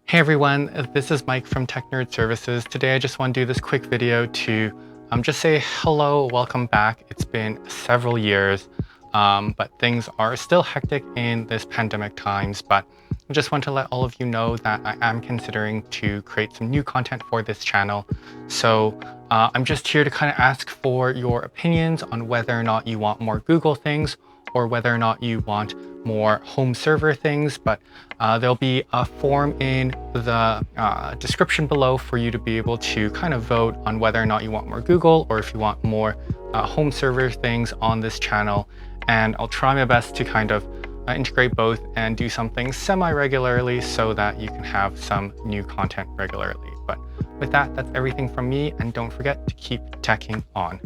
Hey everyone, this is Mike from Tech Nerd Services. Today I just want to do this quick video to just say hello, welcome back. It's been several years, but things are still hectic in this pandemic times. But I just want to let all of you know that I am considering to create some new content for this channel. So I'm just here to kind of ask for your opinions on whether or not you want more Google things or whether or not you want more home server things, but there'll be a form in the description below for you to be able to kind of vote on whether or not you want more Google or if you want more home server things on this channel. And I'll try my best to kind of integrate both and do something semi-regularly so that you can have some new content regularly. But with that, that's everything from me, and don't forget to keep teching on.